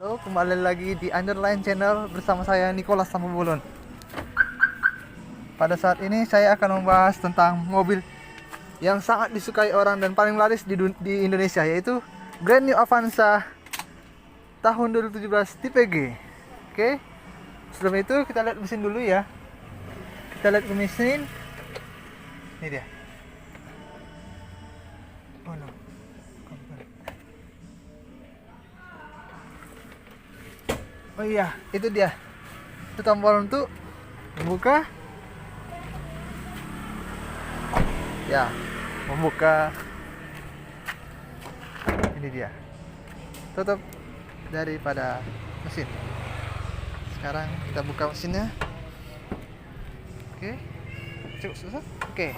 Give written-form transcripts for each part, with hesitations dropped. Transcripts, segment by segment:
Halo, kembali lagi di Underline Channel bersama saya Nicholas Tampabulun. Pada saat ini saya akan membahas tentang mobil yang sangat disukai orang dan paling laris di Indonesia, yaitu Brand New Avanza tahun 2017 tipe G. Oke, sebelum itu kita lihat mesin dulu ya. Kita lihat ke mesin. Ini dia. Oh no. Oh iya, itu dia. Itu tombol untuk membuka. Ya, membuka. Ini dia. Tutup daripada mesin. Sekarang kita buka mesinnya. Oke. Cukup susah. Oke.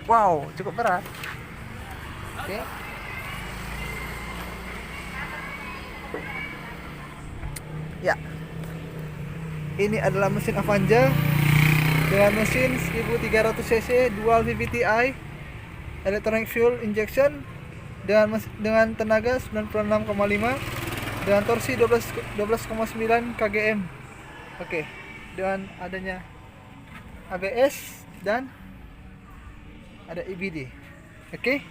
Wow, cukup berat. Oke. Ya, ini adalah mesin Avanza dengan mesin 1300 cc dual VVT-i electronic fuel injection dengan tenaga 96,5 dengan torsi 12,9 kgm. Oke, dengan adanya ABS dan ada EBD. Oke,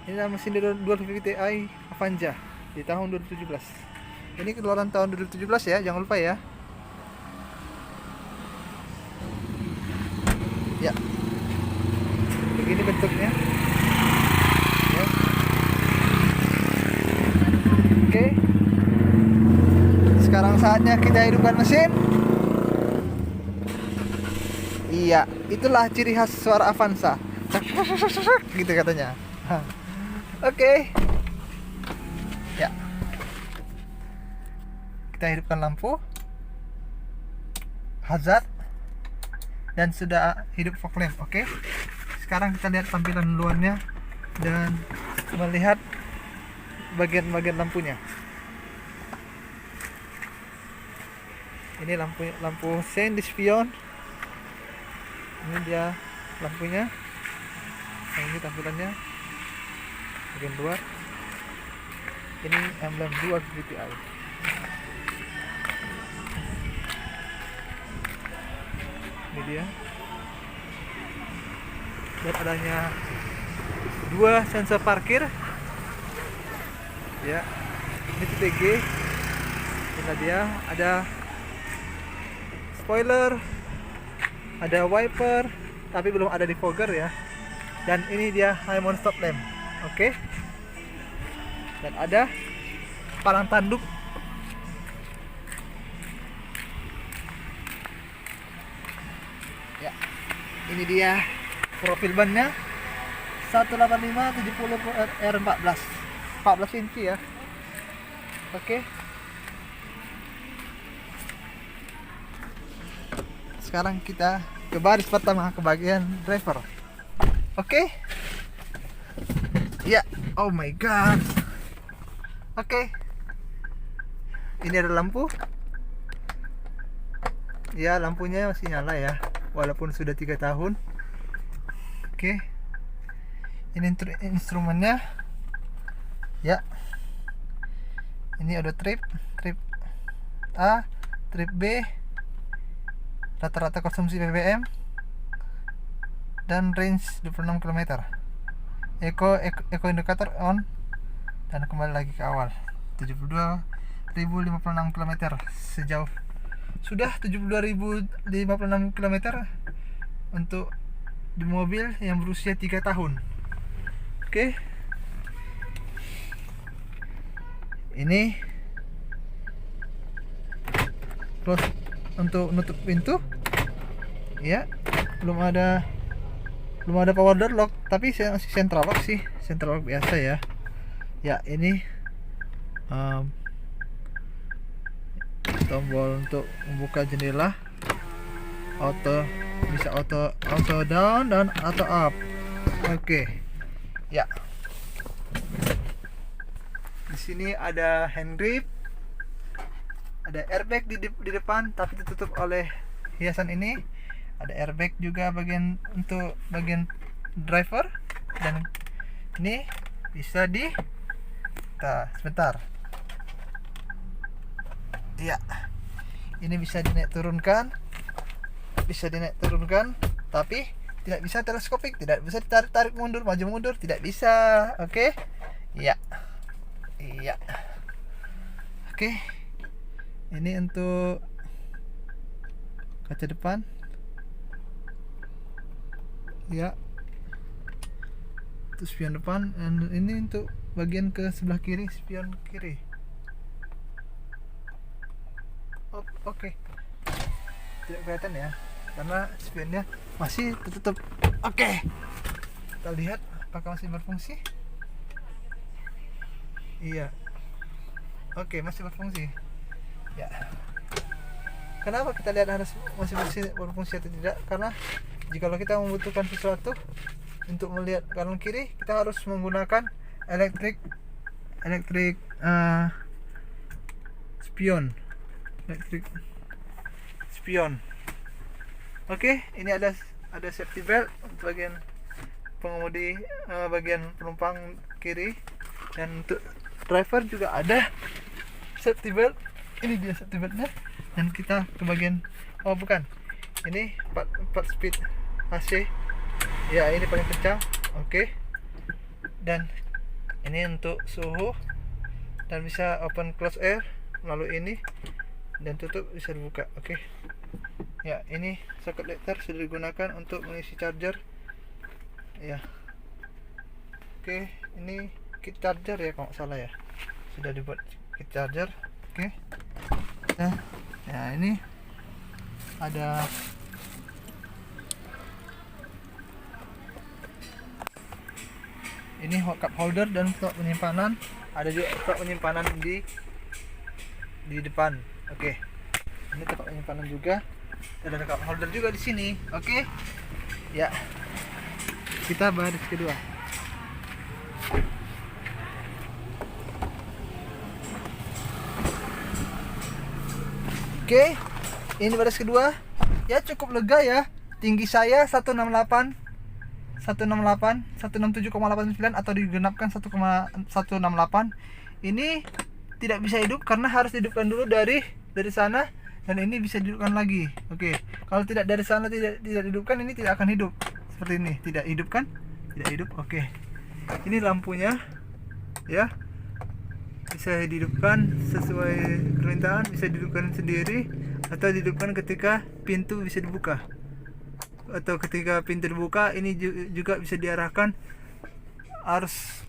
ini adalah mesin dual VVT-i Avanza di tahun 2017. Ini keluaran tahun 2017 ya, jangan lupa ya. Ya, begini bentuknya ya. Oke, sekarang saatnya kita hidupkan mesin. Iya, itulah ciri khas suara Avanza gitu katanya. Oke. Ya, kita hidupkan lampu hazard dan sudah hidup fog lamp. Oke, sekarang kita lihat tampilan luarnya dan melihat bagian-bagian lampunya. Ini lampu sein di spion. Ini dia lampunya. Nah, ini tampilannya bagian luar. Ini emblem dual VVT-i. Ini dia. Dan adanya dua sensor parkir. Ya. Ini tipe G. Ini dia, ada spoiler, ada wiper, tapi belum ada defogger ya. Dan ini dia high mount stop lamp. Oke. Dan ada palang tanduk. Ya, ini dia profil bannya 185/70 R14 14 inci ya. Oke, sekarang kita ke baris pertama, ke bagian driver. Oke. Ya, oh my god. Oke, ini ada lampu ya, lampunya masih nyala ya walaupun sudah 3 tahun. Oke, ini instrumennya ya. Ini ada trip A, trip B, rata-rata konsumsi BBM, dan range 26 km. Eco indikator on, dan kembali lagi ke awal 72.056 km sejauh sudah 72.056 km untuk di mobil yang berusia 3 tahun. Oke. Ini close untuk nutup pintu. Ya, belum ada power door lock, tapi masih central lock sih, central lock biasa ya. Ya, ini tombol untuk membuka jendela, bisa auto down dan auto up. Oke. Ya, di sini ada hand grip, ada airbag di depan tapi ditutup oleh hiasan ini. Ada airbag juga untuk bagian driver, dan ini bisa sebentar. Iya. Ini bisa dinaik turunkan. Tapi tidak bisa teleskopik, tidak bisa tarik mundur, maju mundur, tidak bisa. Oke. Iya. Iya. Oke. Ini untuk kaca depan. Ya. Itu spion depan, dan ini untuk bagian ke sebelah kiri, spion kiri. Oke. Tidak kelihatan ya, karena spionnya masih tertutup. Oke. Kita lihat apakah masih berfungsi. Iya. Oke, masih berfungsi. Ya. Kenapa kita lihat harus masih berfungsi atau tidak? Karena jikalau kita membutuhkan sesuatu untuk melihat kanan kiri, kita harus menggunakan elektrik spion. Oke, ini ada safety belt untuk bagian pengemudi, bagian penumpang kiri, dan untuk driver juga ada safety belt. Ini dia safety beltnya, dan kita ke bagian ini 4 speed AC ya, ini paling kencang. Oke. Dan ini untuk suhu, dan bisa open close air melalui ini, dan tutup bisa dibuka. Oke. Ya, ini socket adapter sudah digunakan untuk mengisi charger ya. Oke, ini kit charger ya kalau nggak salah ya, sudah dibuat kit charger. Oke. Ya, ini ada ini cup holder dan tempat penyimpanan. Ada juga tempat penyimpanan di depan. Oke. Ini tempat penyimpanan juga. Ada cup holder juga di sini. Oke. Ya. Kita baris kedua. Oke. Ini baris kedua. Ya, cukup lega ya. Tinggi saya 167,89 atau digenapkan 1,168. Ini tidak bisa hidup karena harus dihidupkan dulu dari sana, dan ini bisa dihidupkan lagi. Oke. Kalau tidak dari sana, tidak dihidupkan, ini tidak akan hidup. Seperti ini, tidak hidup kan? Tidak hidup. Oke. Ini lampunya ya. Bisa dihidupkan sesuai permintaan, bisa dihidupkan sendiri atau dihidupkan ketika pintu bisa dibuka. Atau ketika pintu dibuka, ini juga bisa diarahkan harus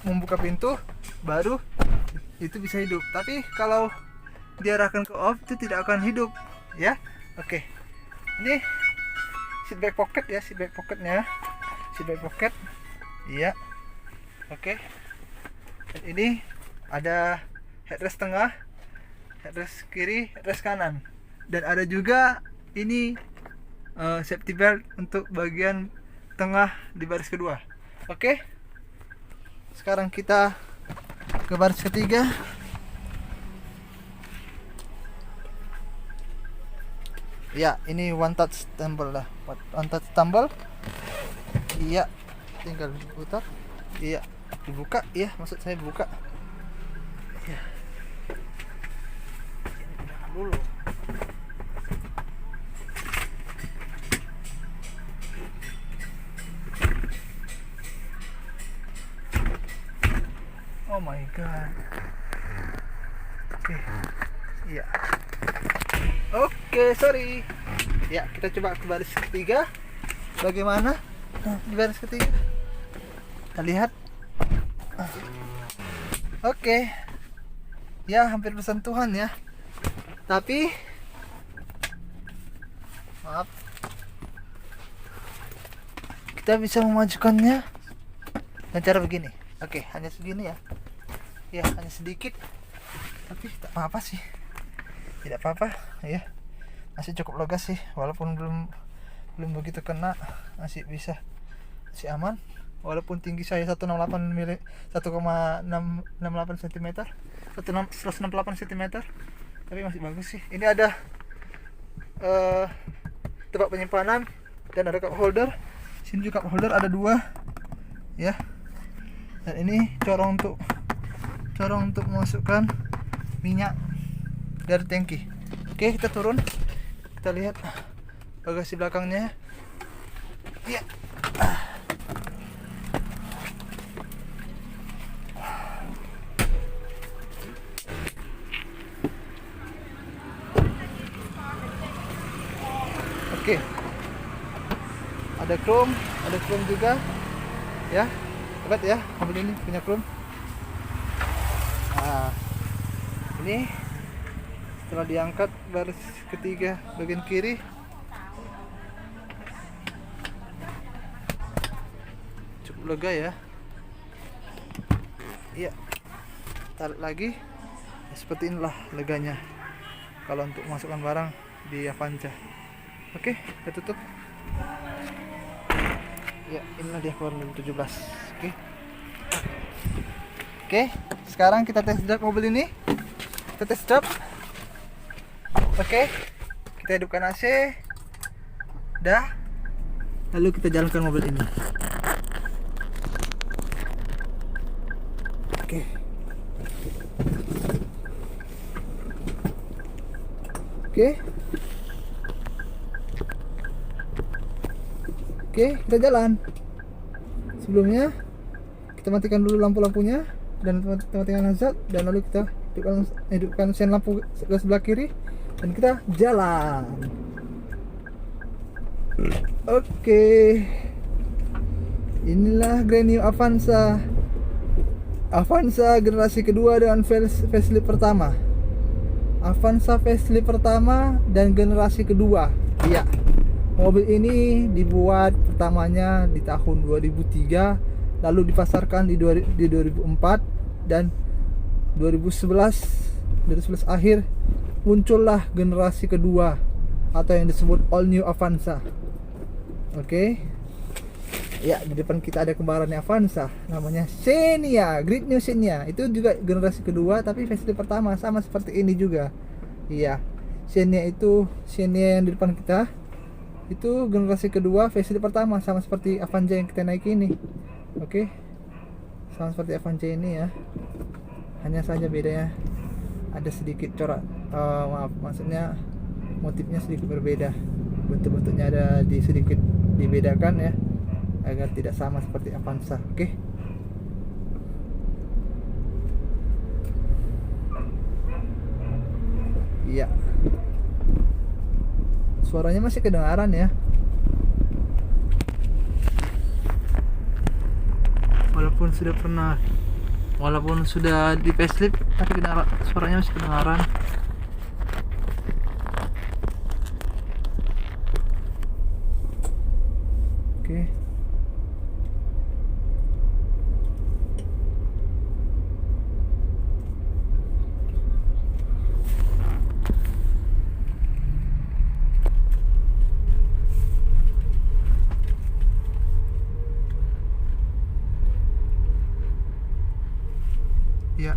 membuka pintu baru itu bisa hidup. Tapi kalau diarahkan ke off, itu tidak akan hidup ya. Oke. Ini seat back pocket ya, seat back pocket. Iya. Oke. Dan ini ada headrest tengah, headrest kiri, headrest kanan, dan ada juga ini safety belt untuk bagian tengah di baris kedua. Oke. Sekarang kita ke baris ketiga. Ya, ini one touch tumble lah. One touch tumble. Iya, tinggal diputar. Iya, dibuka. Iya, maksud saya buka. Iya. Ini dulu. Oh my god. Oke. Iya. Oke, sorry. Ya, kita coba ke baris ketiga. Bagaimana? Di baris ketiga. Kita lihat. Oke. Ya, hampir bersentuhan ya. Tapi maaf. Kita bisa memajukannya dengan cara begini. Oke, hanya segini ya. Ya, hanya sedikit. Tapi tak apa-apa sih. Tidak apa-apa ya. Masih cukup lega sih, walaupun belum begitu kena, masih bisa. Masih aman. Walaupun tinggi saya 168 cm, 168 cm, tapi masih bagus sih. Ini ada tempat penyimpanan dan ada cup holder. Sini juga cup holder ada 2 ya. Dan ini corong untuk memasukkan minyak dari tangki. Oke, kita turun. Kita lihat bagasi belakangnya. Iya. Oke. Ada chrome juga. Ya. Hebat ya, mobil ini punya chrome. Nah, ini setelah diangkat baris ketiga bagian kiri, cukup lega ya. Iya, tarik lagi. Seperti inilah leganya kalau untuk masukkan barang di Avanza. Oke, kita tutup. Ya, inilah dia keluar 2017. Oke, sekarang kita test drive mobil ini. Kita test drive. Oke, kita hidupkan AC. Dah. Lalu kita jalankan mobil ini. Oke. Oke. Oke, kita jalan. Sebelumnya kita matikan dulu lampu-lampunya dan kita matikan hazard, dan lalu kita hidupkan sen lampu sebelah kiri dan kita jalan. Oke. Inilah Grand New Avanza. Avanza generasi kedua dengan facelift pertama. Avanza facelift pertama dan generasi kedua. Iya. Mobil ini dibuat pertamanya di tahun 2003, lalu dipasarkan di 2004, dan 2011 akhir muncullah generasi kedua atau yang disebut All New Avanza. Oke. Ya, di depan kita ada kembarannya Avanza, namanya Xenia, Great New Xenia. Itu juga generasi kedua tapi facelift pertama, sama seperti ini juga. Iya. Xenia yang di depan kita itu generasi kedua facelift pertama, sama seperti Avanza yang kita naiki ini. Oke. Sama seperti Avanza ini ya. Hanya saja bedanya ada sedikit corak, maksudnya motifnya sedikit berbeda. Bentuk-bentuknya ada sedikit dibedakan ya, agar tidak sama seperti Avanza. Oke. Iya. Suaranya masih kedengaran ya. Walaupun sudah di facelift, tapi suaranya masih kedengaran. Oke. Ya.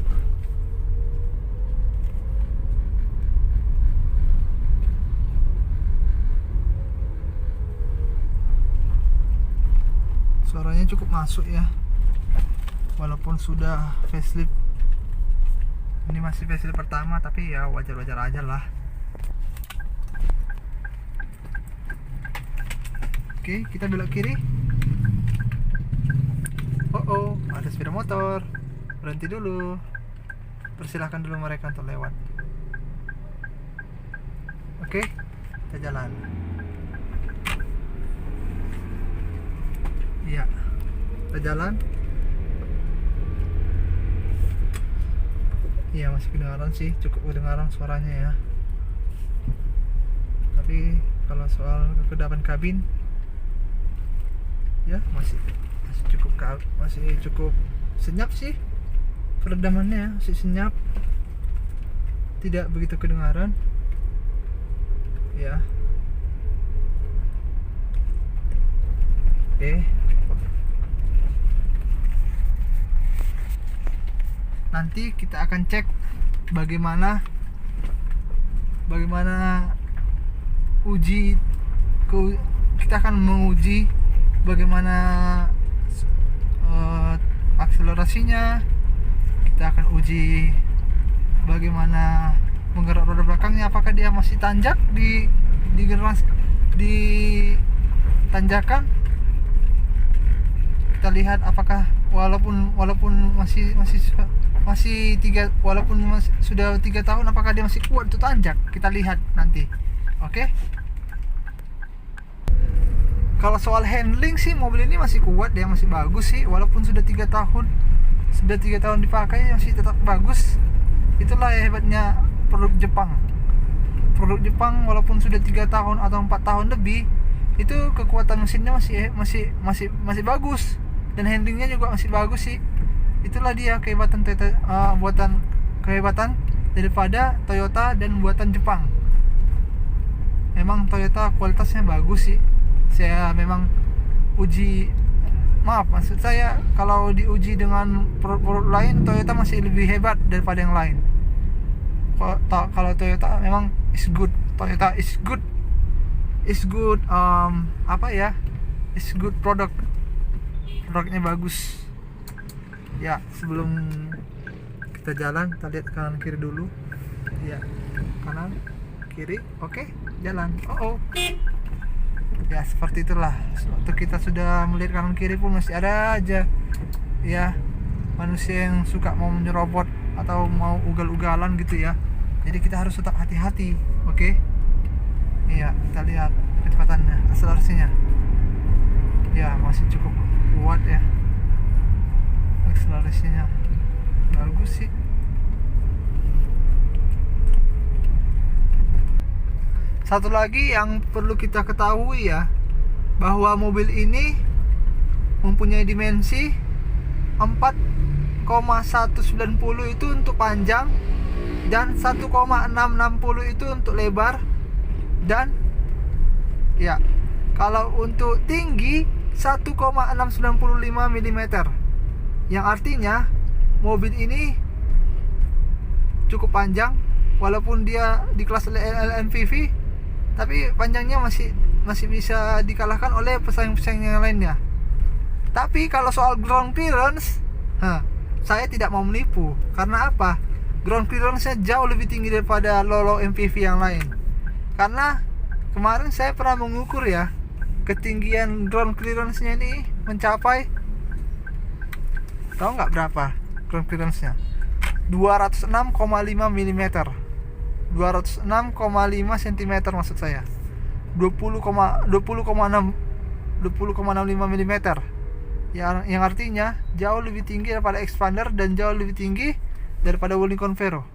Suaranya cukup masuk ya. Walaupun sudah facelift. Ini masih facelift pertama, tapi ya wajar-wajar aja lah. Oke, kita belok kiri. Oh, ada sepeda motor. Berhenti dulu. Persilahkan dulu mereka untuk lewat. Oke, kita jalan. Iya, kita jalan. Iya, masih kedengaran sih, cukup kedengaran suaranya ya. Tapi kalau soal kekedapan kabin, ya masih cukup senyap sih. Peredamannya masih senyap, tidak begitu kedengaran ya. Oke. Nanti kita akan cek bagaimana kita akan menguji bagaimana akselerasinya. Kita akan uji bagaimana menggerak roda belakangnya, apakah dia masih tanjak di generasi di tanjakan. Kita lihat apakah walaupun masih sudah 3 tahun, apakah dia masih kuat untuk tanjak. Kita lihat nanti. Oke. Kalau soal handling sih, mobil ini masih kuat, dia masih bagus sih, walaupun sudah 3 tahun dipakai masih tetap bagus. Itulah hebatnya produk Jepang walaupun sudah 3 tahun atau 4 tahun lebih, itu kekuatan mesinnya masih bagus, dan handlingnya juga masih bagus sih. Itulah dia kehebatan Toyota, kehebatan daripada Toyota dan buatan Jepang. Memang Toyota kualitasnya bagus sih. Saya memang maksud saya kalau diuji dengan produk lain, Toyota masih lebih hebat daripada yang lain. Kalau Toyota memang is good, Toyota is good, is good produknya bagus ya. Sebelum kita jalan, kita lihat kanan kiri dulu ya. Kanan kiri, oke, jalan. Ya seperti itulah. Waktu kita sudah melihat kanan kiri pun masih ada aja ya manusia yang suka mau menyerobot atau mau ugal-ugalan gitu ya. Jadi kita harus tetap hati-hati. Oke. Iya, kita lihat kecepatannya, akselerasinya ya masih cukup kuat ya. Akselerasinya bagus sih. Satu lagi yang perlu kita ketahui ya, bahwa mobil ini mempunyai dimensi 4,190 itu untuk panjang, dan 1,660 itu untuk lebar. Dan ya, kalau untuk tinggi 1,695 mm, yang artinya mobil ini cukup panjang. Walaupun dia di kelas LMPV, tapi panjangnya masih bisa dikalahkan oleh pesaing-pesaing yang lainnya. Tapi kalau soal ground clearance, saya tidak mau menipu. Karena apa? Ground clearance-nya jauh lebih tinggi daripada low MPV yang lain. Karena kemarin saya pernah mengukur ya, ketinggian ground clearance-nya ini mencapai, tahu nggak berapa ground clearance-nya? 206,5 mm. 206,5 cm maksud saya. 20,65 mm. Yang artinya jauh lebih tinggi daripada Expander dan jauh lebih tinggi daripada Wuling Convero.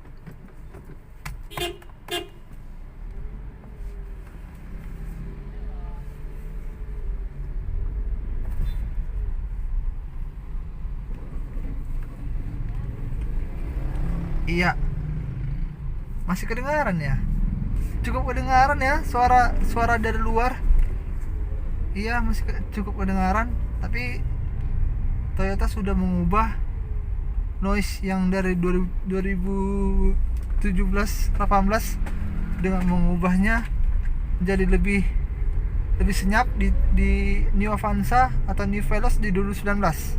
Iya. Masih kedengaran ya? Cukup kedengaran ya suara dari luar. Iya, masih cukup kedengaran. Tapi Toyota sudah mengubah noise yang dari 2017-18 dengan mengubahnya menjadi lebih senyap di New Avanza atau New Veloz di 2019.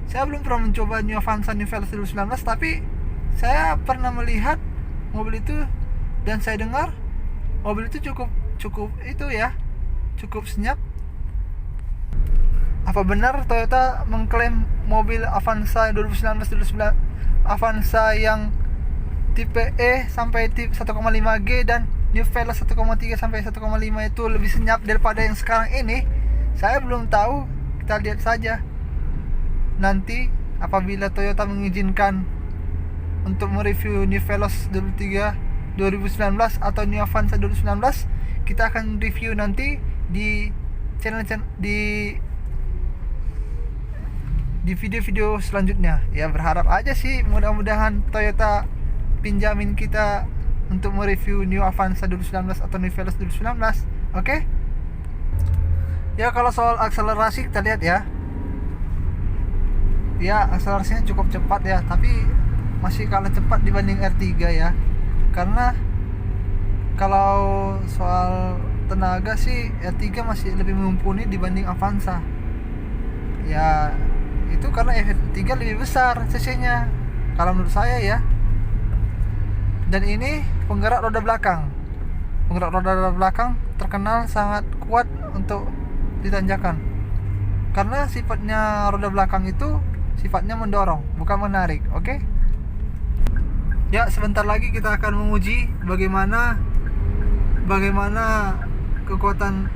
Saya belum pernah mencoba New Avanza New Veloz 2019, tapi saya pernah melihat mobil itu dan saya dengar mobil itu cukup itu ya, cukup senyap. Apa benar Toyota mengklaim mobil Avanza 2019 Avanza yang tipe E sampai tipe 1,5G dan New Veloz 1,3 sampai 1,5 itu lebih senyap daripada yang sekarang ini? Saya belum tahu. Kita lihat saja nanti apabila Toyota mengizinkan untuk mereview New Veloz 2019 atau New Avanza 2019. Kita akan review nanti di channel di video-video selanjutnya. Ya, berharap aja sih mudah-mudahan Toyota pinjamin kita untuk mereview New Avanza 2019 atau New Veloz 2019. Oke? Ya, kalau soal akselerasi kita lihat ya. Ya, akselerasinya cukup cepat ya, tapi masih kalah cepat dibanding R3 ya. Karena kalau soal tenaga sih R3 masih lebih mumpuni dibanding Avanza. Ya, itu karena R3 lebih besar cc-nya kalau menurut saya ya. Dan ini penggerak roda belakang. Penggerak roda belakang terkenal sangat kuat untuk ditanjakan. Karena sifatnya roda belakang itu sifatnya mendorong, bukan menarik. Oke? Ya, sebentar lagi kita akan menguji bagaimana kekuatan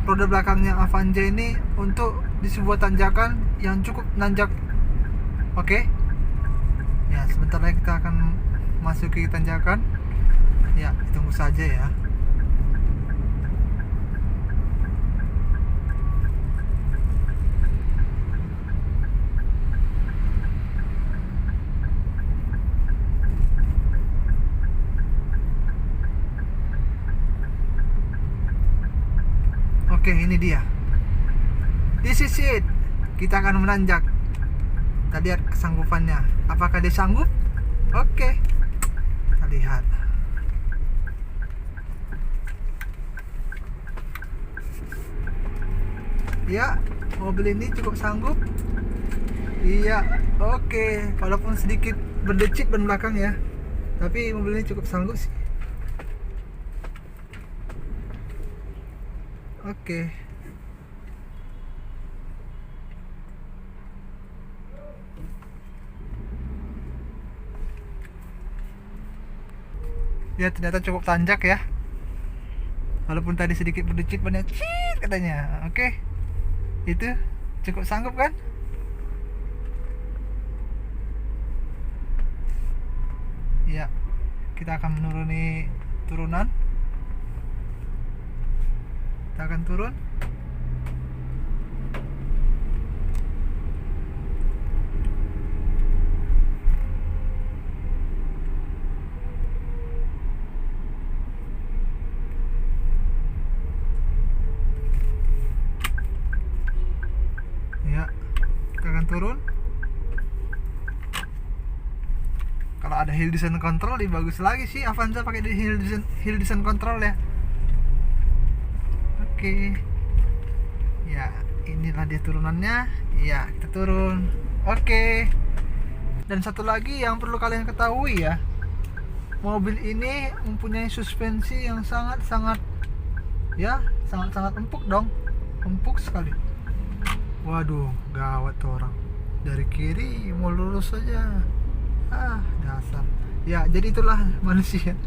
roda belakangnya Avanza ini untuk di sebuah tanjakan yang cukup nanjak. Oke? Ya, sebentar lagi kita akan masuki tanjakan. Ya, tunggu saja ya. Oke, ini dia. This is it. Kita akan menanjak. Kita lihat kesanggupannya. Apakah dia sanggup? Oke. Kita lihat. Ya, mobil ini cukup sanggup. Iya, oke. Walaupun sedikit berdecit ban belakang ya, tapi mobil ini cukup sanggup sih. Oke. Ya, ternyata cukup tanjak ya. Walaupun tadi sedikit berdecit banyak cit katanya. Oke. Itu cukup sanggup kan? Ya. Kita akan menuruni turunan. Kita akan turun. Ya, kita akan turun. Kalau ada hill descent control lebih bagus lagi sih. Avanza pakai hill descent control ya. Oke. Ya, inilah dia turunannya. Ya, kita turun. Oke. Dan satu lagi yang perlu kalian ketahui ya, mobil ini mempunyai suspensi yang sangat-sangat empuk dong. Empuk sekali. Waduh, gawat tuh orang. Dari kiri mau lurus saja. Dasar. Ya, jadi itulah manusia.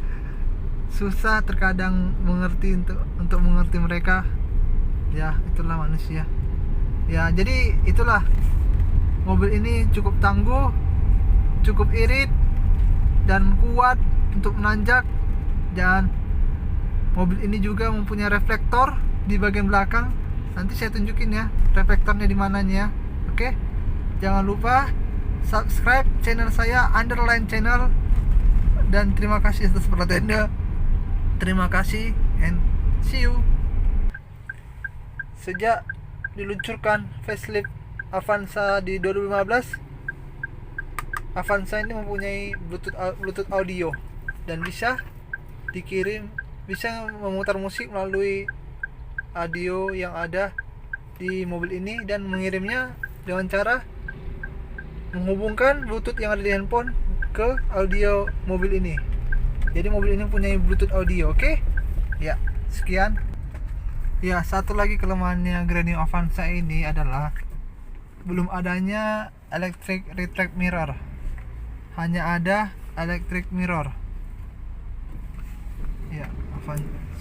Susah terkadang mengerti untuk mengerti mereka. Ya, itulah manusia. Ya, jadi itulah. Mobil ini cukup tangguh, cukup irit dan kuat untuk menanjak. Dan mobil ini juga mempunyai reflektor di bagian belakang. Nanti saya tunjukin ya reflektornya di mananya. Oke. Jangan lupa subscribe channel saya, underline channel. Dan terima kasih atas perhatiannya. Terima kasih and see you. Sejak diluncurkan facelift Avanza di 2015, Avanza ini mempunyai Bluetooth audio dan bisa memutar musik melalui audio yang ada di mobil ini dan mengirimnya dengan cara menghubungkan Bluetooth yang ada di handphone ke audio mobil ini. Jadi mobil ini punya Bluetooth audio, oke? Ya, sekian. Ya, satu lagi kelemahannya Grand New Avanza ini adalah belum adanya electric retract mirror. Hanya ada electric mirror. Ya,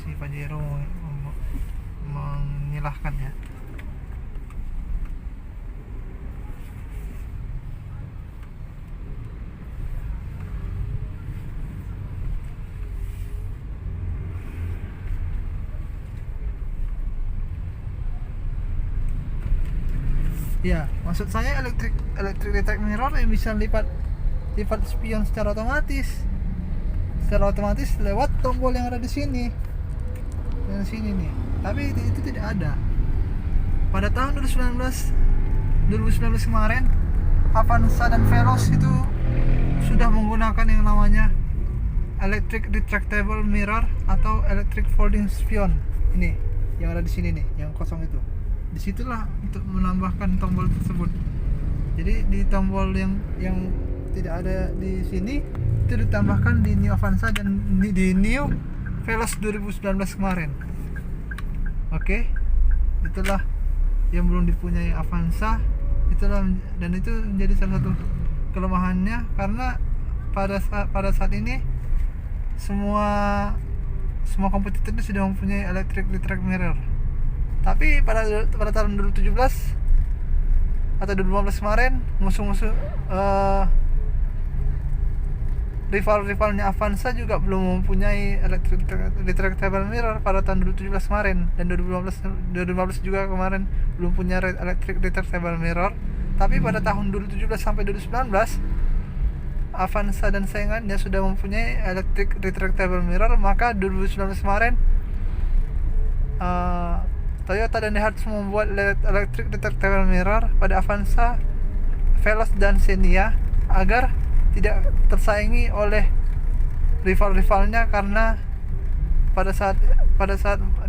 si Pajero menyilahkan ya. Ya, maksud saya electric retract mirror yang bisa lipat spion secara otomatis. Secara otomatis lewat tombol yang ada di sini. Yang sini nih. Tapi itu tidak ada. Pada tahun 2019 kemarin, Avanza dan Veloz itu sudah menggunakan yang namanya electric retractable mirror atau electric folding spion. Ini yang ada di sini nih, yang kosong itu. Disitulah untuk menambahkan tombol tersebut. Jadi di tombol yang tidak ada di sini itu ditambahkan di New Avanza dan di New Veloz 2019 kemarin. Oke, itulah yang belum dipunyai Avanza. Itulah, dan itu menjadi salah satu kelemahannya, karena pada saat ini semua kompetitor itu sudah mempunyai electric mirror. Tapi pada tahun 2017 atau 2015 kemarin, musuh-musuh rivalnya Avanza juga belum mempunyai electric retractable mirror pada tahun 2017 kemarin, dan 2015 juga kemarin belum punya electric retractable mirror. Tapi pada tahun 2017 sampai 2019 Avanza dan saingannya sudah mempunyai electric retractable mirror. Maka 2019 kemarin Toyota dan Daihatsu membuat electric retractable mirror pada Avanza, Veloz dan Xenia agar tidak tersaingi oleh rival-rivalnya, karena pada saat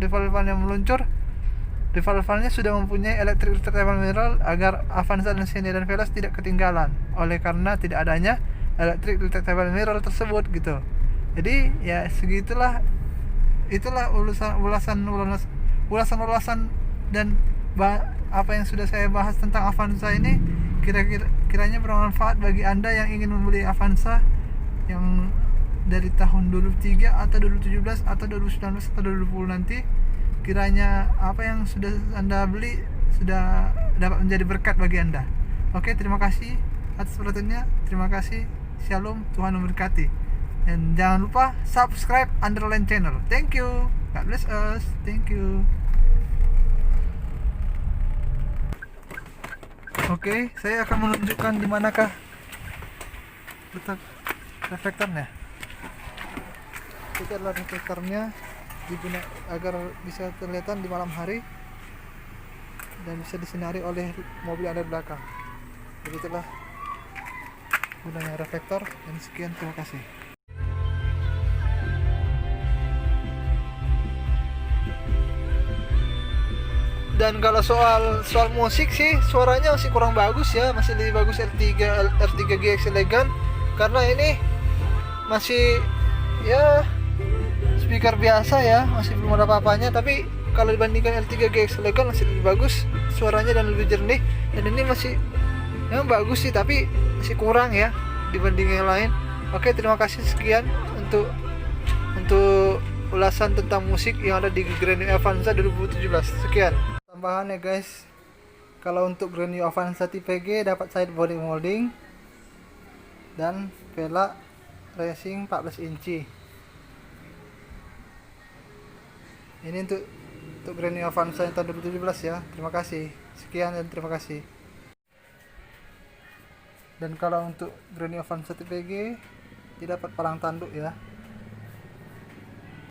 rival-rivalnya meluncur, rival-rivalnya sudah mempunyai electric retractable mirror agar Avanza dan Xenia dan Veloz tidak ketinggalan oleh karena tidak adanya electric retractable mirror tersebut gitu. Jadi ya segitulah, itulah ulasan dan apa yang sudah saya bahas tentang Avanza ini. Kiranya bermanfaat bagi Anda yang ingin membeli Avanza yang dari tahun 2003 atau 2017 atau 2019 atau 2020 nanti. Kiranya apa yang sudah Anda beli sudah dapat menjadi berkat bagi Anda. Oke, terima kasih atas perhatiannya. Terima kasih. Shalom, Tuhan memberkati. Dan jangan lupa subscribe Underline Channel. Thank you. God bless us. Thank you. Oke, saya akan menunjukkan di manakah letak reflektornya. Itu adalah reflektornya agar bisa terlihat di malam hari dan bisa disinari oleh mobil Anda di belakang. Begitulah gunanya reflektor. Dan sekian, terima kasih. Dan kalau soal musik sih, suaranya masih kurang bagus ya, masih lebih bagus R3 GX Elegant, karena ini masih ya speaker biasa ya, masih belum ada apa-apanya. Tapi kalau dibandingkan R3 GX Elegant masih lebih bagus suaranya dan lebih jernih. Dan ini masih memang bagus sih, tapi masih kurang ya dibanding yang lain. Oke, terima kasih. Sekian untuk ulasan tentang musik yang ada di Grand New Avanza 2017. Sekian tambahan ya guys. Kalau untuk Grand New Avanza tipe G dapat side body molding dan velg racing 14 inci. Ini untuk Grand New Avanza yang tahun 2017 ya. Terima kasih. Sekian dan terima kasih. Dan kalau untuk Grand New Avanza tipe G tidak dapat palang tanduk ya.